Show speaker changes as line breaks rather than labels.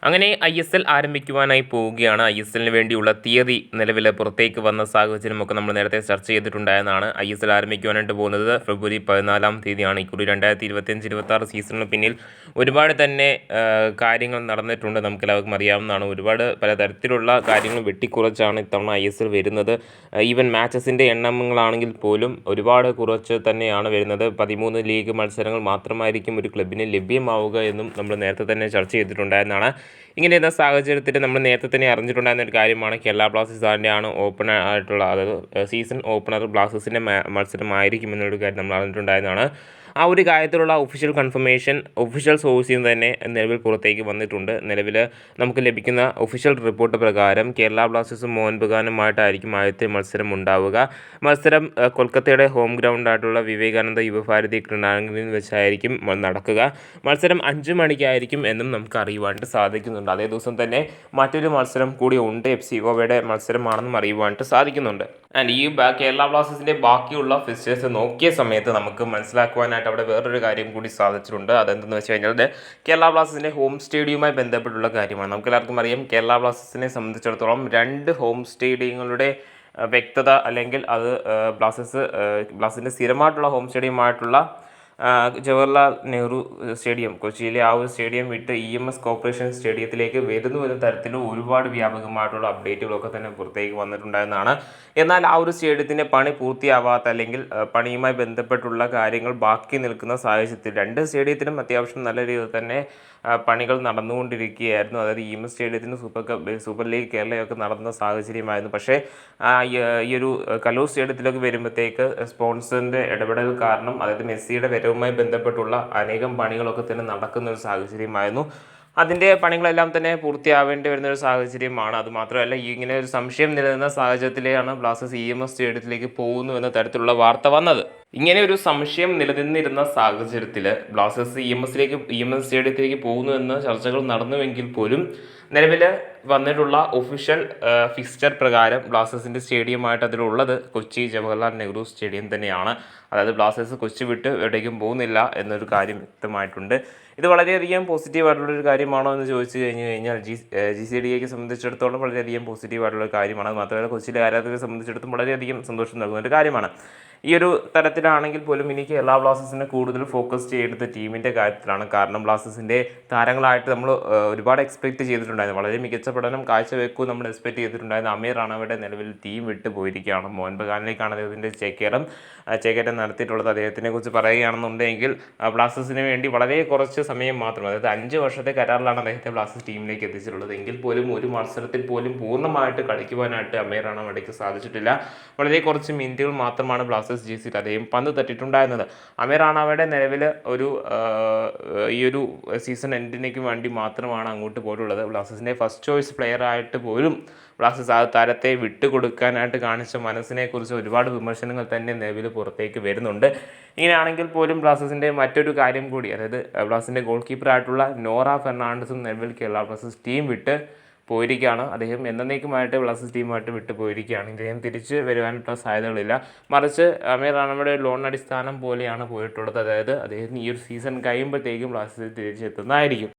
അങ്ങനെ ISL ആരംഭിക്കുവാനായി പോവുകയാണ്. ISLന് വേണ്ടിയുള്ള തീയതി നിലവിൽ പുറത്തേക്ക് വന്ന സാഹചര്യമൊക്കെ നമ്മൾ നേരത്തെ ചർച്ച ചെയ്തിട്ടുണ്ടായതാണ്. ISL ആരംഭിക്കുവാനായിട്ട് പോകുന്നത് ഫെബ്രുവരി 14-ാം തീയതിയാണ്. ഇക്കുറി 2025-26 സീസണിന് പിന്നിൽ ഒരുപാട് തന്നെ കാര്യങ്ങൾ നടന്നിട്ടുണ്ട്. നമുക്കെല്ലാവർക്കും അറിയാവുന്നതാണ്. ഒരുപാട് പലതരത്തിലുള്ള കാര്യങ്ങൾ വെട്ടിക്കുറച്ചാണ് ഇത്തവണ ISL വരുന്നത്. ഈവൻ മാച്ചസിൻ്റെ എണ്ണങ്ങളാണെങ്കിൽ പോലും ഒരുപാട് കുറച്ച് തന്നെയാണ് വരുന്നത്. 13 ലീഗ് മത്സരങ്ങൾ മാത്രമായിരിക്കും ഒരു ക്ലബിന് ലഭ്യമാവുക എന്നും നമ്മൾ നേരത്തെ തന്നെ ചർച്ച ചെയ്തിട്ടുണ്ടായിരുന്നതാണ്. ഇങ്ങനെയുള്ള സാഹചര്യത്തിൽ നമ്മൾ നേരത്തെ തന്നെ അറിഞ്ഞിട്ടുണ്ടായിരുന്ന ഒരു കാര്യമാണ് കേരള ബ്ലാസ്റ്റേഴ്സിൻ്റെ ഓപ്പൺ ആയിട്ടുള്ള, അതായത് സീസൺ ഓപ്പണർ ബ്ലാസ്റ്റേഴ്സിൻ്റെ മത്സരമായിരിക്കും എന്നൊരു കാര്യം നമ്മൾ അറിഞ്ഞിട്ടുണ്ടായിരുന്നതാണ്. ആ ഒരു കാര്യത്തിലുള്ള ഒഫീഷ്യൽ കൺഫർമേഷൻ ഒഫീഷ്യൽ സോഴ്സിൽ നിന്ന് തന്നെ നിലവിൽ പുറത്തേക്ക് വന്നിട്ടുണ്ട്. നിലവിൽ നമുക്ക് ലഭിക്കുന്ന ഒഫീഷ്യൽ റിപ്പോർട്ട് പ്രകാരം കേരള ബ്ലാസ്റ്റേഴ്സും മോഹൻ ബഗാനുമായിട്ടായിരിക്കും ആദ്യത്തെ മത്സരം ഉണ്ടാവുക. മത്സരം കൊൽക്കത്തയുടെ ഹോം ഗ്രൗണ്ടായിട്ടുള്ള വിവേകാനന്ദ യുവഭാരതി ക്രീഡാങ്കണത്തിൽ വെച്ചായിരിക്കും നടക്കുക. മത്സരം 5 മണിക്കായിരിക്കും എന്നും നമുക്ക് അറിയുവാനായിട്ട് സാധിക്കുന്നുണ്ട്. അതേ ദിവസം തന്നെ മറ്റൊരു മത്സരം കൂടി ഉണ്ട്, FC ഗോവയുടെ മത്സരമാണെന്നും അറിയുവാനായിട്ട് സാധിക്കുന്നുണ്ട്. ആൻഡ് ഈ കേരള ബ്ലാസ്റ്റേഴ്സിൻ്റെ ബാക്കിയുള്ള ഫിക്സ്ചേഴ്സ് നോക്കിയ സമയത്ത് നമുക്ക് മനസ്സിലാക്കുവാനായിട്ട് അവിടെ വേറൊരു കാര്യം കൂടി സാധിച്ചിട്ടുണ്ട്. അതെന്തെന്ന് വെച്ച് കഴിഞ്ഞാൽ കേരള ബ്ലാസ്റ്റേഴ്സിൻ്റെ ഹോം സ്റ്റേഡിയവുമായി ബന്ധപ്പെട്ടുള്ള കാര്യമാണ്. നമുക്കെല്ലാവർക്കും അറിയാം, കേരള ബ്ലാസ്റ്റേഴ്സിനെ സംബന്ധിച്ചിടത്തോളം 2 ഹോം സ്റ്റേഡിയങ്ങളുടെ വ്യക്തത, അല്ലെങ്കിൽ അത് ബ്ലാസ്റ്റേഴ്സിൻ്റെ സ്ഥിരമായിട്ടുള്ള ഹോം സ്റ്റേഡിയമായിട്ടുള്ള ജവഹർലാൽ നെഹ്റു സ്റ്റേഡിയം, കൊച്ചിയിലെ ആ ഒരു സ്റ്റേഡിയം വിട്ട് EMS കോർപ്പറേഷൻ സ്റ്റേഡിയത്തിലേക്ക് വരുന്നു എന്ന തരത്തിൽ ഒരുപാട് വ്യാപകമായിട്ടുള്ള അപ്ഡേറ്റുകളൊക്കെ തന്നെ പുറത്തേക്ക് വന്നിട്ടുണ്ടായിരുന്നതാണ്. എന്നാൽ ആ ഒരു സ്റ്റേഡിയത്തിൻ്റെ പണി പൂർത്തിയാവാത്ത, അല്ലെങ്കിൽ പണിയുമായി ബന്ധപ്പെട്ടുള്ള കാര്യങ്ങൾ ബാക്കി നിൽക്കുന്ന സാഹചര്യത്തിൽ 2 സ്റ്റേഡിയത്തിനും അത്യാവശ്യം നല്ല രീതിയിൽ തന്നെ പണികൾ നടന്നുകൊണ്ടിരിക്കുകയായിരുന്നു. അതായത് EMS സ്റ്റേഡിയത്തിന് സൂപ്പർ ലീഗ് കേരളയൊക്കെ നടന്ന സാഹചര്യമായിരുന്നു. പക്ഷേ ഈ ഒരു കലൂർ സ്റ്റേഡിയത്തിലേക്ക് വരുമ്പോഴത്തേക്ക് സ്പോൺസറിൻ്റെ ഇടപെടൽ കാരണം, അതായത് മെസ്സിയുടെ വരവുമായി ബന്ധപ്പെട്ടുള്ള അനേകം പണികളൊക്കെ തന്നെ നടക്കുന്ന ഒരു സാഹചര്യമായിരുന്നു. അതിൻ്റെ പണികളെല്ലാം തന്നെ പൂർത്തിയാവേണ്ടി വരുന്നൊരു സാഹചര്യമാണ്. അതുമാത്രമല്ല, ഇങ്ങനെ ഒരു സംശയം നിലനിന്ന സാഹചര്യത്തിലാണ് ബ്ലാസ്റ്റേഴ്സ് EMS സ്റ്റേഡിയത്തിലേക്ക് പോകുന്നു എന്ന തരത്തിലുള്ള വാർത്ത വന്നത്. ഇങ്ങനെ ഒരു സംശയം നിലനിന്നിരുന്ന സാഹചര്യത്തിൽ ബ്ലാസ്റ്റേഴ്സ് EMS സ്റ്റേഡിയത്തിലേക്ക് പോകുന്നു എന്ന ചർച്ചകൾ നടന്നുവെങ്കിൽ പോലും നിലവിൽ വന്നിട്ടുള്ള ഒഫീഷ്യൽ ഫിക്സ്ചർ പ്രകാരം ബ്ലാസ്റ്റേഴ്സിൻ്റെ സ്റ്റേഡിയമായിട്ട് അതിലുള്ളത് കൊച്ചി ജവഹർലാൽ നെഹ്റു സ്റ്റേഡിയം തന്നെയാണ്. അതായത് ബ്ലാസ്റ്റേഴ്സ് കൊച്ചി വിട്ട് എവിടേക്കും പോകുന്നില്ല എന്നൊരു കാര്യം വ്യക്തമായിട്ടുണ്ട്. ഇത് വളരെയധികം പോസിറ്റീവായിട്ടുള്ളൊരു കാര്യമാണോ എന്ന് ചോദിച്ചു കഴിഞ്ഞാൽ GCDAക്ക് സംബന്ധിച്ചിടത്തോളം വളരെയധികം പോസിറ്റീവായിട്ടുള്ള കാര്യമാണ്. അത് മാത്രമല്ല, കൊച്ചിയിലെ ആരാധകരെ സംബന്ധിച്ചിടത്തോളം വളരെയധികം സന്തോഷം നൽകുന്ന ഒരു കാര്യമാണ്. ഈ ഒരു തരത്തിലാണെങ്കിൽ പോലും ഇനി കേരള ബ്ലാസ്റ്റേഴ്സിനെ കൂടുതൽ ഫോക്കസ് ചെയ്യേണ്ടത് ടീമിൻ്റെ കാര്യത്തിലാണ്. കാരണം ബ്ലാസ്റ്റേഴ്സിൻ്റെ താരങ്ങളായിട്ട് നമ്മൾ ഒരുപാട് എക്സ്പെക്റ്റ് ചെയ്തിട്ടുണ്ടായിരുന്നു. വളരെ മികച്ച പഠനം കാഴ്ചവെക്കും നമ്മൾ എക്സ്പെക്റ്റ് ചെയ്തിട്ടുണ്ടായിരുന്നു. അമീർ റാണയുടെ നിലവിൽ ടീം വിട്ട് പോയിരിക്കുകയാണ്. മോഹൻ ബഗാനിലേക്കാണ് അദ്ദേഹത്തിൻ്റെ ചേക്കേറ്റം നടത്തിയിട്ടുള്ളത്. അദ്ദേഹത്തിനെ കുറിച്ച് പറയുകയാണെന്നുണ്ടെങ്കിൽ ബ്ലാസ്റ്റേഴ്സിന് വേണ്ടി വളരെ കുറച്ച് സമയം മാത്രം, അതായത് 5 വർഷത്തെ കരാറിലാണ് അദ്ദേഹത്തെ ബ്ലാസ്റ്റേഴ്സ് ടീമിലേക്ക് എത്തിച്ചിട്ടുള്ളത്. എങ്കിൽ പോലും ഒരു മത്സരത്തിൽ പോലും പൂർണ്ണമായിട്ട് കളിക്കുവാനായിട്ട് അമീർ റാണയുടെ സാധിച്ചിട്ടില്ല. വളരെ കുറച്ച് മിനിറ്റുകൾ മാത്രമാണ് ബ്ലാസ്റ്റേഴ്സ് ജേഴ്സിയിൽ അദ്ദേഹം പന്ത് തട്ടിയിട്ടുണ്ടായിരുന്നത്. അമീർ റാണയുടെ നിലവിൽ ഈ ഒരു സീസൺ എൻഡിനേക്ക് വേണ്ടി മാത്രമാണ് അങ്ങോട്ട് പോയിട്ടുള്ളത്. ബ്ലാസ്റ്റേഴ്സിൻ്റെ ഫസ്റ്റ് ചോയ്സ് പ്ലെയർ ആയിട്ട് പോലും ബ്ലാസ്റ്റേഴ്സ് ആ താരത്തെ വിട്ടുകൊടുക്കാനായിട്ട് കാണിച്ച മനസ്സിനെക്കുറിച്ച് ഒരുപാട് വിമർശനങ്ങൾ തന്നെ നിലവിൽ പുറത്തേക്ക് വരുന്നുണ്ട്. ഇങ്ങനെയാണെങ്കിൽ പോലും ബ്ലാസ്റ്റേഴ്സിൻ്റെ മറ്റൊരു കാര്യം കൂടി, അതായത് ബ്ലാസ്റ്റേഴ്സിൻ്റെ ഗോൾ കീപ്പറായിട്ടുള്ള നോറ ഫെർണാണ്ടസും നിലവിൽ കേരള ബ്ലാസ്റ്റേഴ്സ് ടീം വിട്ട് പോയിരിക്കുകയാണ്. അദ്ദേഹം എന്നേക്കുമായിട്ട് ബ്ലാസ്റ്റേഴ്സ് ടീമായിട്ട് വിട്ടു പോയിരിക്കുകയാണ്. ഇദ്ദേഹം തിരിച്ച് വരുവാനുള്ള സാധ്യതകളില്ല. മറിച്ച് അമീർ റാണയുടെ ലോൺ അടിസ്ഥാനം പോലെയാണ് പോയിട്ടുള്ളത്. അതായത് അദ്ദേഹത്തിന് ഈ ഒരു സീസൺ കഴിയുമ്പോഴത്തേക്കും ബ്ലാസ്റ്റേഴ്സിൽ തിരിച്ചെത്തുന്നതായിരിക്കും.